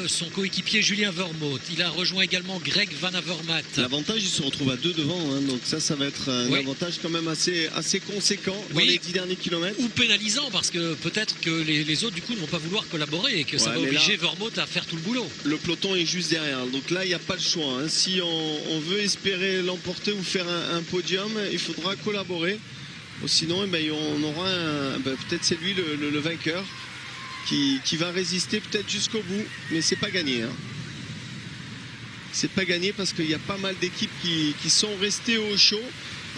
son coéquipier Julien Vermouth. Il a rejoint également Greg Van Avermaet. L'avantage, il se retrouve à 2 devant. Hein, donc ça va être un avantage quand même assez conséquent dans les 10 derniers kilomètres. Ou pénalisant, parce que peut-être que les autres du coup ne vont pas vouloir collaborer et que ça va obliger Vermouth à faire tout le boulot. Le peloton est juste derrière. Donc là, il n'y a pas le choix. Hein. Si on veut espérer l'emporter ou faire un podium, il faudra collaborer. Sinon, on aura peut-être c'est lui le vainqueur. Qui va résister peut-être jusqu'au bout, mais c'est pas gagné. Hein. C'est pas gagné parce qu'il y a pas mal d'équipes qui sont restées au chaud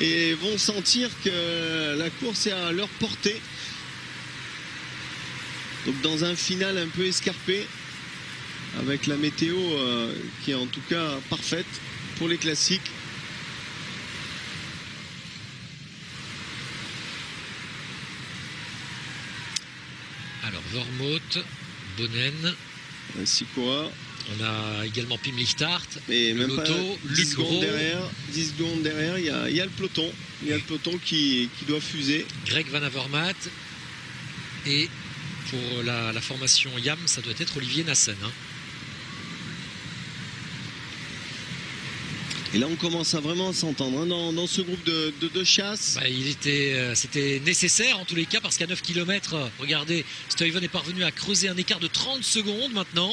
et vont sentir que la course est à leur portée. Donc dans un final un peu escarpé, avec la météo qui est en tout cas parfaite pour les classiques. Alors Vermouth, Boonen, 6 coureurs. On a également Pim Lichtart, et même Lotto, pas 10 secondes derrière, il y a le peloton. Il y a le peloton qui doit fuser. Greg Van Avermaet. Et pour la formation YAM, ça doit être Olivier Nassen. Hein. Et là, on commence à vraiment s'entendre hein, dans ce groupe de chasse. C'était nécessaire en tous les cas, parce qu'à 9 km, regardez, Stuyven est parvenu à creuser un écart de 30 secondes maintenant.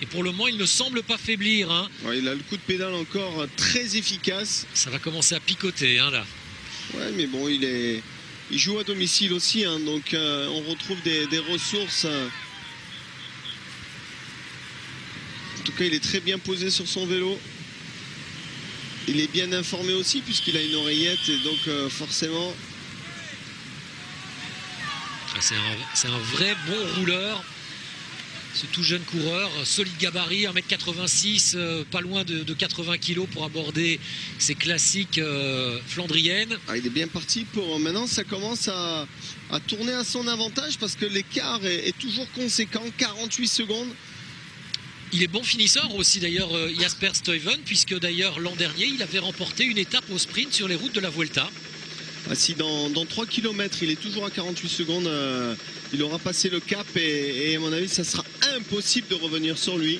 Et pour le moment, il ne semble pas faiblir. Hein. Ouais, il a le coup de pédale encore très efficace. Ça va commencer à picoter hein, là. Ouais, mais bon, il joue à domicile aussi. Hein, donc, on retrouve des ressources. En tout cas, il est très bien posé sur son vélo. Il est bien informé aussi puisqu'il a une oreillette et donc forcément... C'est un vrai bon rouleur. Ce tout jeune coureur, solide gabarit, 1m86, pas loin de 80 kg pour aborder ces classiques flandriennes. Ah, il est bien parti pour... Maintenant, ça commence à tourner à son avantage parce que l'écart est toujours conséquent, 48 secondes. Il est bon finisseur aussi d'ailleurs Jasper Stuyven, puisque d'ailleurs l'an dernier il avait remporté une étape au sprint sur les routes de la Vuelta. Ah, si dans 3 km il est toujours à 48 secondes, il aura passé le cap et à mon avis ça sera impossible de revenir sur lui.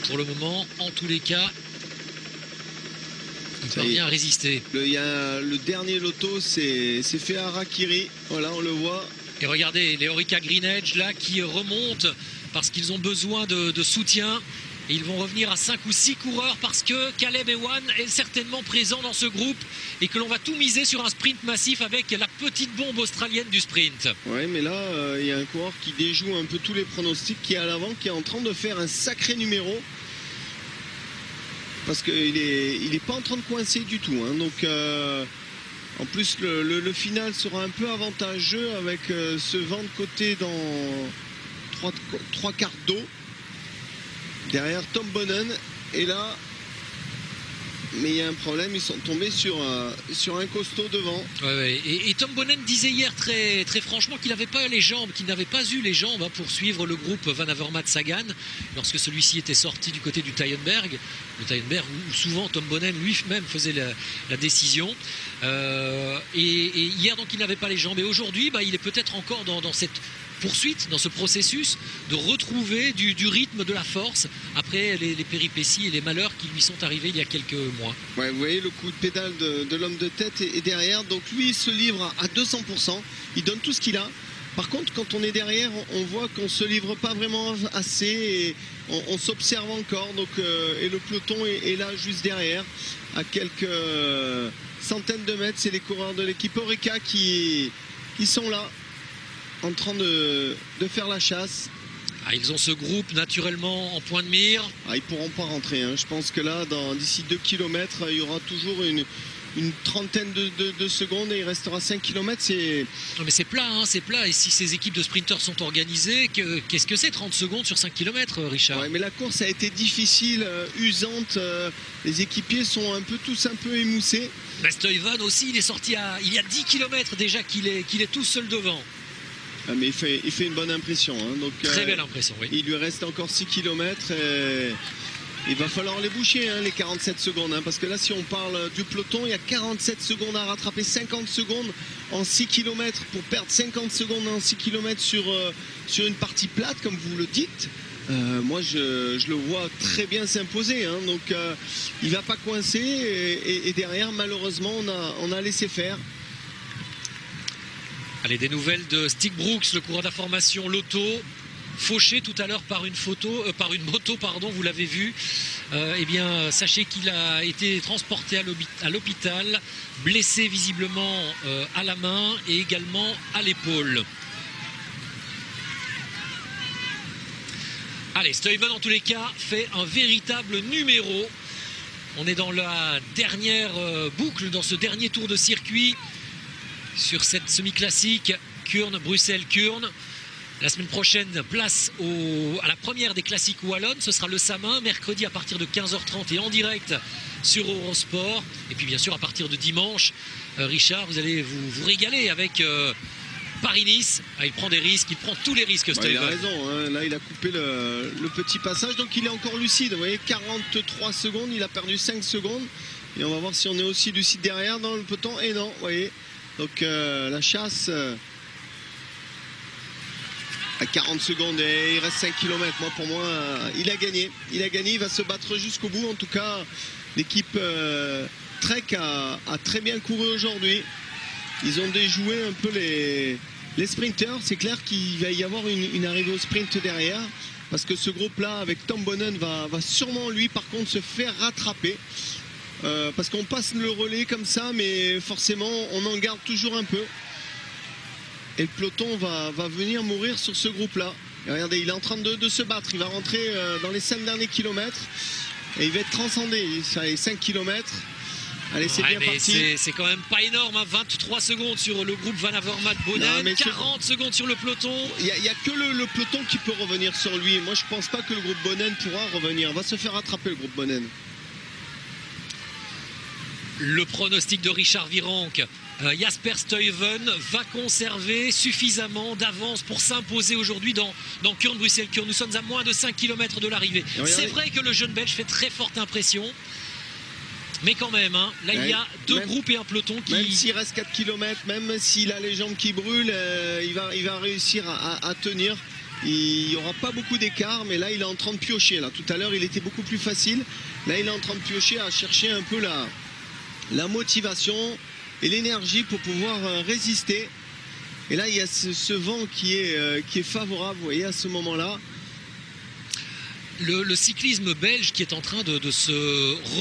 Pour le moment, en tous les cas, il parvient à résister. Il y a le dernier Lotto, c'est fait harakiri, voilà on le voit. Et regardez les Orica Green Edge là qui remontent parce qu'ils ont besoin de soutien. Et ils vont revenir à 5 ou 6 coureurs parce que Caleb Ewan est certainement présent dans ce groupe et que l'on va tout miser sur un sprint massif avec la petite bombe australienne du sprint. Oui, mais là, il y a un coureur qui déjoue un peu tous les pronostics, qui est à l'avant, qui est en train de faire un sacré numéro. Parce qu'il est pas en train de coincer du tout. Hein, donc... en plus, le final sera un peu avantageux avec ce vent de côté dans 3 quarts d'eau. Derrière Tom Boonen. Et là, mais il y a un problème, ils sont tombés sur un costaud devant. Ouais. Et Tom Bonnen disait hier très, très franchement qu'il n'avait pas les jambes, qu'il n'avait pas eu les jambes pour suivre le groupe Van Avermaet-Sagan lorsque celui-ci était sorti du côté du Taillenberg. Le Taillenberg où souvent Tom Bonnen lui-même faisait la décision. Et hier donc il n'avait pas les jambes. Et aujourd'hui il est peut-être encore dans cette poursuite, dans ce processus de retrouver du rythme, de la force après les péripéties et les malheurs qui lui sont arrivés il y a quelques mois. Ouais, vous voyez le coup de pédale de l'homme de tête est derrière, donc lui il se livre à 200%, il donne tout ce qu'il a. Par contre, quand on est derrière, on voit qu'on ne se livre pas vraiment assez et on s'observe encore. Donc, et le peloton est là juste derrière, à quelques centaines de mètres. C'est les coureurs de l'équipe Orica qui sont là, en train de faire la chasse. Ils ont ce groupe naturellement en point de mire. Ils pourront pas rentrer. Je pense que là, d'ici 2 km, il y aura toujours une trentaine de secondes et il restera 5 km. Non mais c'est plat, c'est plat. Et si ces équipes de sprinteurs sont organisées, qu'est-ce que c'est 30 secondes sur 5 km, Richard? Mais la course a été difficile, usante. Les équipiers sont tous un peu émoussés. Stuyven aussi, il est sorti il y a 10 km déjà qu'il est tout seul devant. Mais il fait une bonne impression. Donc, très belle impression, oui. Il lui reste encore 6 km. Il va falloir les boucher, les 47 secondes. Parce que là, si on parle du peloton, il y a 47 secondes à rattraper, 50 secondes en 6 km. Pour perdre 50 secondes en 6 km sur une partie plate, comme vous le dites, moi, je le vois très bien s'imposer. Donc, il ne va pas coincer. Et derrière, malheureusement, on a laissé faire. Allez, des nouvelles de Stig Brooks, le coureur d'information Lotto, fauché tout à l'heure par une moto, vous l'avez vu. Sachez qu'il a été transporté à l'hôpital, blessé visiblement à la main et également à l'épaule. Allez, Stuyven en tous les cas fait un véritable numéro. On est dans la dernière boucle, dans ce dernier tour de circuit. Sur cette semi-classique Kuurne-Bruxelles-Kuurne. La semaine prochaine, place à la première des classiques wallonnes. Ce sera le Samin, mercredi à partir de 15h30 et en direct sur Eurosport. Et puis bien sûr à partir de dimanche, Richard, vous allez vous régaler avec Paris-Nice. Il prend des risques, il prend tous les risques. Il a raison, là il a coupé le petit passage, donc il est encore lucide. Vous voyez, 43 secondes, il a perdu 5 secondes. Et on va voir si on est aussi lucide derrière dans le peloton. Et non, vous voyez. Donc la chasse à 40 secondes et il reste 5 km. Pour moi, il a gagné. Il va se battre jusqu'au bout. En tout cas, l'équipe Trek a très bien couru aujourd'hui. Ils ont déjoué un peu les sprinters. C'est clair qu'il va y avoir une arrivée au sprint derrière. Parce que ce groupe-là, avec Tom Bonnen, va sûrement, lui, par contre, se faire rattraper. Parce qu'on passe le relais comme ça, mais forcément on en garde toujours un peu et le peloton va venir mourir sur ce groupe là. Et regardez, il est en train de se battre, il va rentrer dans les 5 derniers kilomètres et il va être transcendé. Ça est 5 km. Allez, c'est bien parti. C'est quand même pas énorme, 23 secondes sur le groupe Van Avermaet-Bonnen, 40 secondes sur le peloton. Il n'y a que le peloton qui peut revenir sur lui. Moi je pense pas que le groupe Bonnen pourra revenir. Va se faire rattraper le groupe Bonnen. Le pronostic de Richard Virenque, Jasper Stuyven va conserver suffisamment d'avance pour s'imposer aujourd'hui dans Kuurne-Bruxelles-Kuurne. Nous sommes à moins de 5 km de l'arrivée. C'est vrai que le jeune Belge fait très forte impression. Mais quand même, là il y a deux groupes et un peloton qui... Même s'il reste 4 km, même s'il a les jambes qui brûlent, il va réussir à tenir. Il n'y aura pas beaucoup d'écart, mais là il est en train de piocher. Tout à l'heure il était beaucoup plus facile. Là il est en train de piocher, à chercher un peu la motivation et l'énergie pour pouvoir résister. Et là il y a ce vent qui est favorable, vous voyez, à ce moment-là. Le cyclisme belge qui est en train de se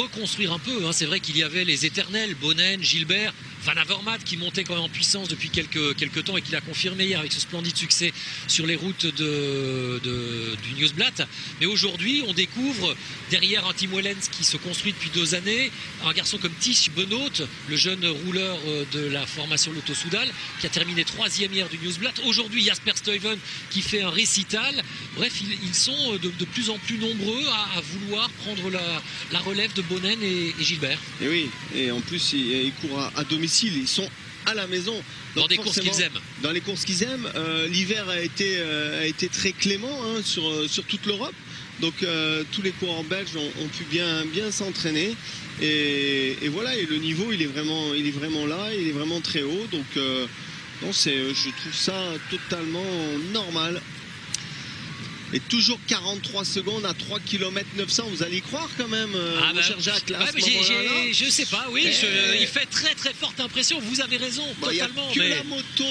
reconstruire un peu. C'est vrai qu'il y avait les éternels, Bonnen, Gilbert. Van Avermaet qui montait quand même en puissance depuis quelques temps et qui l'a confirmé hier avec ce splendide succès sur les routes du Nieuwsblad. Mais aujourd'hui, on découvre derrière un Tim Wellens qui se construit depuis 2 années, un garçon comme Tish Benoot, le jeune rouleur de la formation Lotto Soudal, qui a terminé 3e hier du Nieuwsblad. Aujourd'hui, Jasper Stuyven qui fait un récital. Bref, ils sont de plus en plus nombreux à vouloir prendre la relève de Bonnen et Gilbert. Et oui, et en plus, ils courent à domicile, ils sont à la maison. Donc dans des courses qu'ils aiment. Dans les courses qu'ils aiment. L'hiver a été très clément hein, sur toute l'Europe. Donc tous les coureurs belges ont pu bien s'entraîner. Et voilà, et le niveau, il est vraiment là, il est vraiment très haut. Donc non, je trouve ça totalement normal. Et toujours 43 secondes à 3 km 900, vous allez y croire quand même, mon cher Jacques, là, je sais pas, oui, il fait très très forte impression, vous avez raison, totalement. Il n'y a que la moto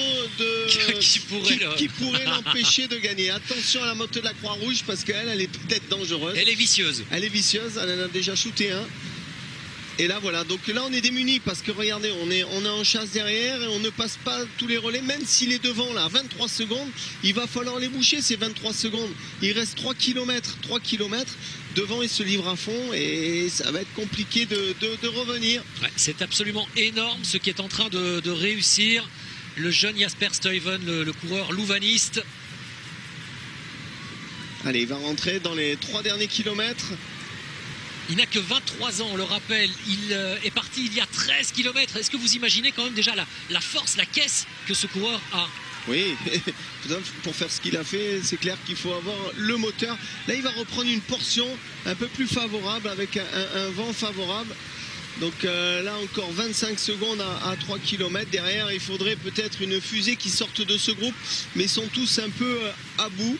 qui pourrait l'empêcher de gagner. Attention à la moto de la Croix-Rouge parce qu'elle est peut-être dangereuse. Elle est vicieuse. Elle en a déjà shooté un. Et là voilà, donc là on est démunis parce que regardez, on est en chasse derrière et on ne passe pas tous les relais, même s'il est devant là, 23 secondes, il va falloir les boucher ces 23 secondes. Il reste 3 km, devant il se livre à fond et ça va être compliqué de revenir. Ouais, c'est absolument énorme ce qui est en train de réussir le jeune Jasper Stuyven, le coureur louvaniste. Allez, il va rentrer dans les 3 derniers kilomètres. Il n'a que 23 ans, on le rappelle. Il est parti il y a 13 km. Est-ce que vous imaginez quand même déjà la force, la caisse que ce coureur a? Oui, pour faire ce qu'il a fait, c'est clair qu'il faut avoir le moteur. Là, il va reprendre une portion un peu plus favorable avec un vent favorable. Donc là, encore 25 secondes à 3 km. Derrière, il faudrait peut-être une fusée qui sorte de ce groupe. Mais ils sont tous un peu à bout.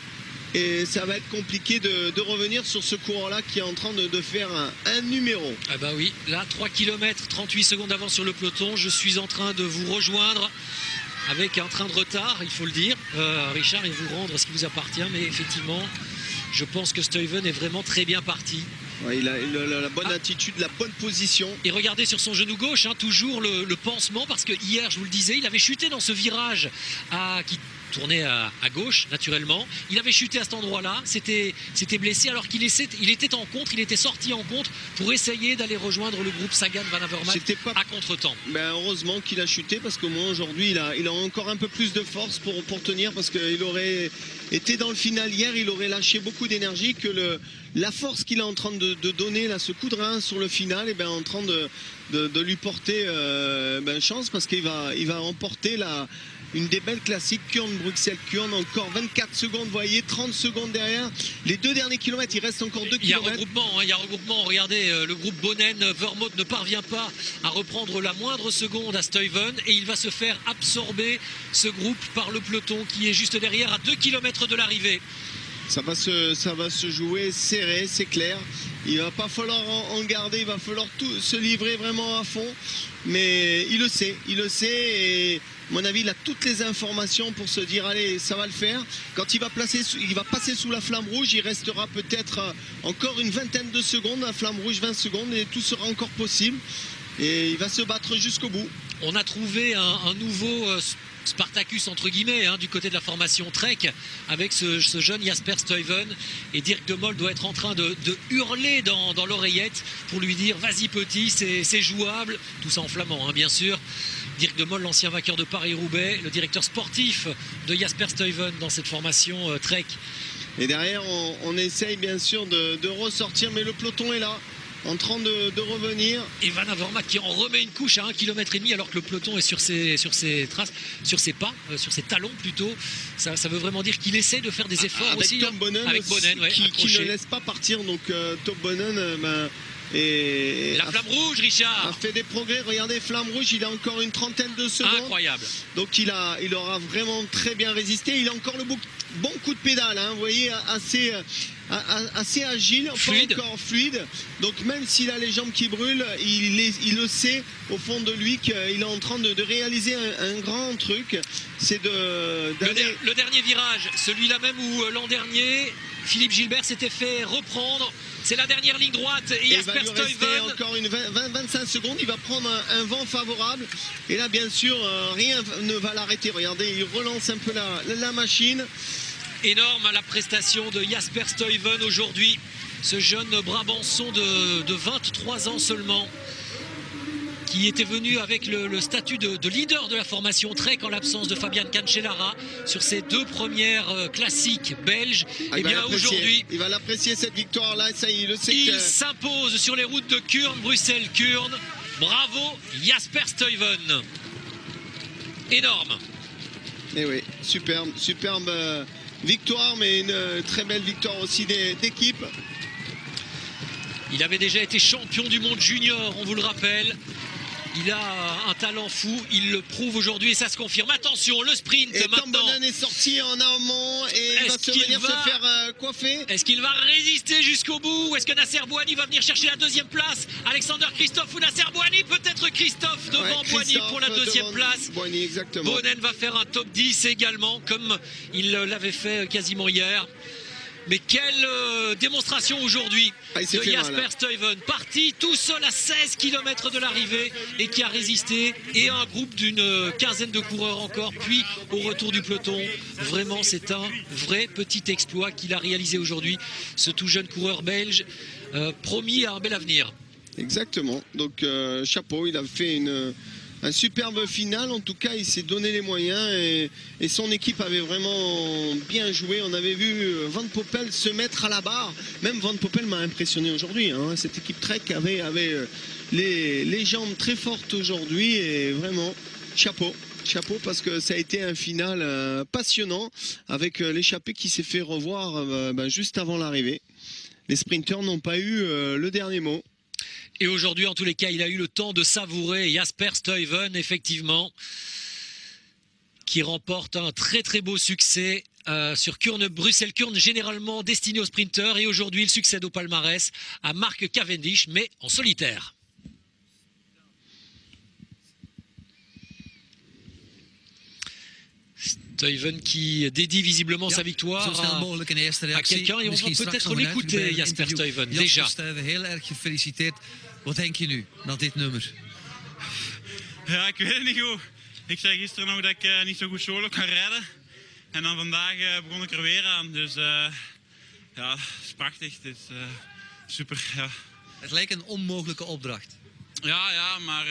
Et ça va être compliqué de revenir sur ce coureur-là qui est en train de faire un numéro. Ah bah oui, là 3 km, 38 secondes d'avance sur le peloton. Je suis en train de vous rejoindre avec un train de retard, il faut le dire. Richard, et vous rendre ce qui vous appartient. Mais effectivement, je pense que Stuyven est vraiment très bien parti. Ouais, il a la bonne attitude, la bonne position. Et regardez sur son genou gauche, hein, toujours le pansement, parce que hier, je vous le disais, il avait chuté dans ce virage qui tournait à gauche, naturellement. Il avait chuté à cet endroit-là, s'était blessé, alors qu'il était en contre, il était sorti en contre pour essayer d'aller rejoindre le groupe Sagan Van Avermaet à contre-temps. Ben heureusement qu'il a chuté, parce qu'au moins aujourd'hui, il a encore un peu plus de force pour tenir, parce qu'il aurait été dans le final hier, il aurait lâché beaucoup d'énergie, que la force qu'il est en train de donner, là, ce coup de rein sur le final, et ben, en train de lui porter chance, parce qu'il va emporter une des belles classiques, Kuurne-Bruxelles-Kuurne, encore 24 secondes, vous voyez, 30 secondes derrière. Les 2 derniers kilomètres, il reste encore 2 kilomètres. Il y a regroupement, regardez, le groupe Bonnen-Vermoot ne parvient pas à reprendre la moindre seconde à Stuyven et il va se faire absorber, ce groupe, par le peloton qui est juste derrière, à 2 km de l'arrivée. Ça va se jouer serré, c'est clair. Il va pas falloir en garder, il va falloir se livrer vraiment à fond. Mais il le sait et à mon avis, il a toutes les informations pour se dire allez, ça va le faire. Quand il va passer sous la flamme rouge, il restera peut-être encore une vingtaine de secondes, la flamme rouge 20 secondes et tout sera encore possible. Et il va se battre jusqu'au bout. On a trouvé un nouveau Spartacus entre guillemets du côté de la formation Trek avec ce jeune Jasper Stuyven, et Dirk de Mol doit être en train de hurler dans l'oreillette pour lui dire vas-y petit, c'est jouable, tout ça en flamand bien sûr. Dirk de Mol, l'ancien vainqueur de Paris-Roubaix, le directeur sportif de Jasper Stuyven dans cette formation Trek. Et derrière on essaye bien sûr de ressortir, mais le peloton est là, en train de revenir. Et Van Avermaet qui en remet une couche à 1,5 km alors que le peloton est sur ses traces, sur ses pas, sur ses talons plutôt. Ça veut vraiment dire qu'il essaie de faire des efforts avec aussi. Tom Bonnen, avec Bonnen, qui ne laisse pas partir. Donc Tom Bonnen et la flamme rouge, Richard, a fait des progrès. Regardez, flamme rouge, il a encore une trentaine de secondes. Incroyable. Donc il aura vraiment très bien résisté. Il a encore le bon coup de pédale, vous voyez, assez agile, fluide. Pas encore fluide. Donc même s'il a les jambes qui brûlent, il le sait au fond de lui qu'il est en train de réaliser un grand truc. C'est le dernier virage, celui-là même où l'an dernier Philippe Gilbert s'était fait reprendre. C'est la dernière ligne droite. Et il va Jasper lui rester Stuyven. encore une 25 secondes. Il va prendre un vent favorable. Et là, bien sûr, rien ne va l'arrêter. Regardez, il relance un peu la machine. Énorme la prestation de Jasper Stuyven aujourd'hui. Ce jeune Brabançon de 23 ans seulement, qui était venu avec le statut de leader de la formation Trek en l'absence de Fabian Cancellara sur ses 2 premières classiques belges. Et bien aujourd'hui, il va l'apprécier cette victoire-là. Ça, il le sait. Il s'impose sur les routes de Kuurne, Bruxelles-Kuurne. Bravo Jasper Stuyven. Énorme. Et oui, superbe victoire, mais une très belle victoire aussi d'équipe. Il avait déjà été champion du monde junior, on vous le rappelle. Il a un talent fou, il le prouve aujourd'hui et ça se confirme. Attention, le sprint et maintenant. Tom Bonnen est sorti en amont et il va se faire coiffer. Est-ce qu'il va résister jusqu'au bout? Est-ce que Nasser Bouhanni va venir chercher la 2e place? Alexander Christophe ou Nasser Bouhanni? Peut-être Christophe devant Bouhanni pour la 2e place. Bouhanni, exactement. Bonnen va faire un top 10 également, comme il l'avait fait quasiment hier. Mais quelle démonstration aujourd'hui de Jasper Stuyven, parti tout seul à 16 km de l'arrivée et qui a résisté, et un groupe d'une quinzaine de coureurs encore, puis au retour du peloton. Vraiment, c'est un vrai petit exploit qu'il a réalisé aujourd'hui, ce tout jeune coureur belge, promis à un bel avenir. Exactement, donc chapeau, il a fait un superbe final. En tout cas, il s'est donné les moyens et son équipe avait vraiment bien joué. On avait vu Van Poppel se mettre à la barre. Même Van Poppel m'a impressionné aujourd'hui, hein. Cette équipe Trek avait les jambes très fortes aujourd'hui et vraiment chapeau parce que ça a été un final passionnant avec l'échappée qui s'est fait revoir juste avant l'arrivée. Les sprinteurs n'ont pas eu le dernier mot. Et aujourd'hui, en tous les cas, il a eu le temps de savourer Jasper Stuyven, effectivement, qui remporte un très très beau succès sur Kuurne, Bruxelles-Kuurne, généralement destiné aux sprinteurs. Et aujourd'hui, il succède au palmarès à Mark Cavendish, mais en solitaire. Stuyven qui dédie visiblement sa victoire à quelqu'un. Et on va peut-être l'écouter, Jasper Stuyven, déjà. Wat denk je nu, na dit nummer? Ja, ik weet het niet goed. Ik zei gisteren nog dat ik niet zo goed solo kan rijden. En dan vandaag begon ik er weer aan. Dus ja, het is prachtig. Het is super. Ja. Het leek een onmogelijke opdracht. Ja, maar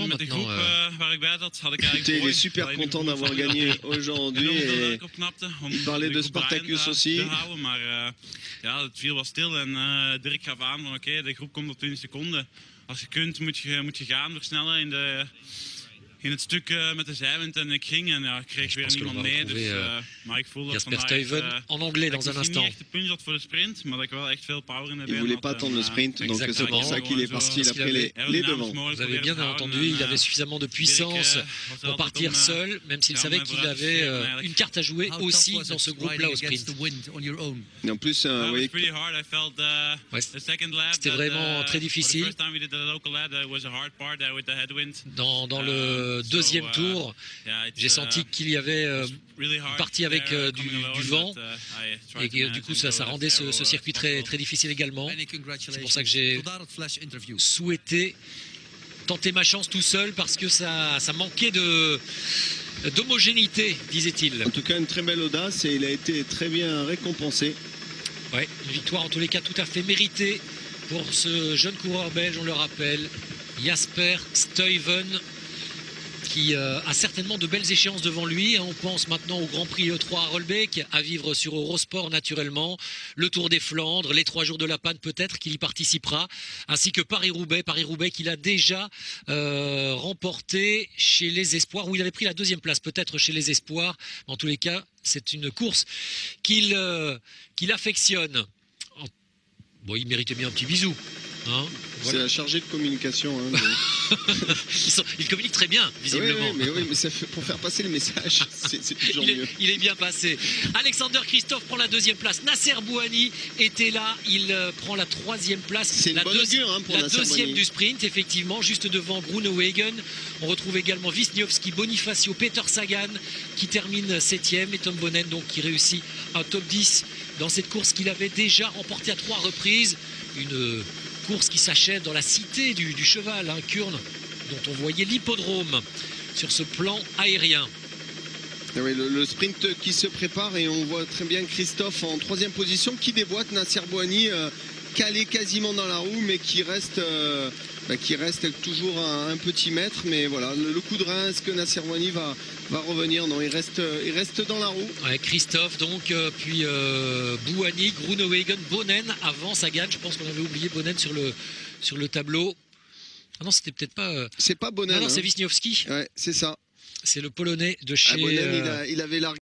met de groep waar ik bij zat, had ik eigenlijk il est super content d'avoir gagné aujourd'hui. Il parlait de Spartacus aussi. Maar ja, het viel wat stil en Dirk gaf aan van oké, de groep komt op 20 seconden. Als je kunt, moet je gaan, versnellen in het stuk met de zijwind en ik ging en ja, ik kreeg weer niemand mee. Dus, maar ik voelde dat vandaag en anglais dans un instant. Niet echt de punch had voor de sprint, maar dat ik wel echt veel power in de benen had. Il voulait pas attendre le sprint, donc c'est pour ça qu'il est parti après les devants. Vous avez bien entendu, il avait suffisamment de puissance pour partir seul, même s'il savait qu'il avait une carte à jouer aussi dans ce groupe-là au sprint. Et en plus, c'était vraiment très difficile. Dans le deuxième tour, j'ai senti qu'il y avait une partie avec du vent et du coup ça rendait ce circuit très, très difficile également. C'est pour ça que j'ai souhaité tenter ma chance tout seul parce que ça manquait d'homogénéité, disait-il. En tout cas, une très belle audace et il a été très bien récompensé. Ouais, une victoire en tous les cas tout à fait méritée pour ce jeune coureur belge, on le rappelle, Jasper Stuyven, qui a certainement de belles échéances devant lui. On pense maintenant au Grand Prix E3 à Rolbeek, à vivre sur Eurosport naturellement, le Tour des Flandres, les 3 jours de la panne peut-être qu'il y participera, ainsi que Paris-Roubaix qu'il a déjà remporté chez les Espoirs, où il avait pris la 2e place peut-être chez les Espoirs. En tous les cas, c'est une course qu'il affectionne. Bon, il méritait bien un petit bisou. Hein, voilà. C'est la chargée de communication. Hein, il communique très bien, visiblement. Oui, mais ça fait, pour faire passer le message, c'est toujours mieux. Il est bien passé. Alexander Christophe prend la 2e place. Nasser Bouhanni était là. Il prend la 3e place. C'est une bonne augure pour la Nasser 2e Bouhanni. Du sprint, effectivement, juste devant Groenewegen. On retrouve également Wisniewski, Bonifacio, Peter Sagan qui termine 7e et Tom Bonnen donc qui réussit un top 10 dans cette course qu'il avait déjà remportée à 3 reprises. Une course qui s'achève dans la cité du cheval, hein, Kuurne, dont on voyait l'hippodrome sur ce plan aérien. Ah oui, le sprint qui se prépare et on voit très bien Christophe en 3e position qui déboîte Nasser Bouhanni calé quasiment dans la roue mais qui reste toujours à un petit mètre. Mais voilà, le coup de rein, est-ce que Nasser Bouhanni va revenir? Non, il reste dans la roue. Ouais, Christophe donc, puis Bouhanni, Groenewegen, Bonnen avant Sagan. Je pense qu'on avait oublié Bonnen sur le tableau. Ah non, c'était peut-être pas... C'est pas Bonnen. Non, c'est Wisniewski. Ouais, c'est ça. C'est le Polonais de chez... Bonnen, il avait largué.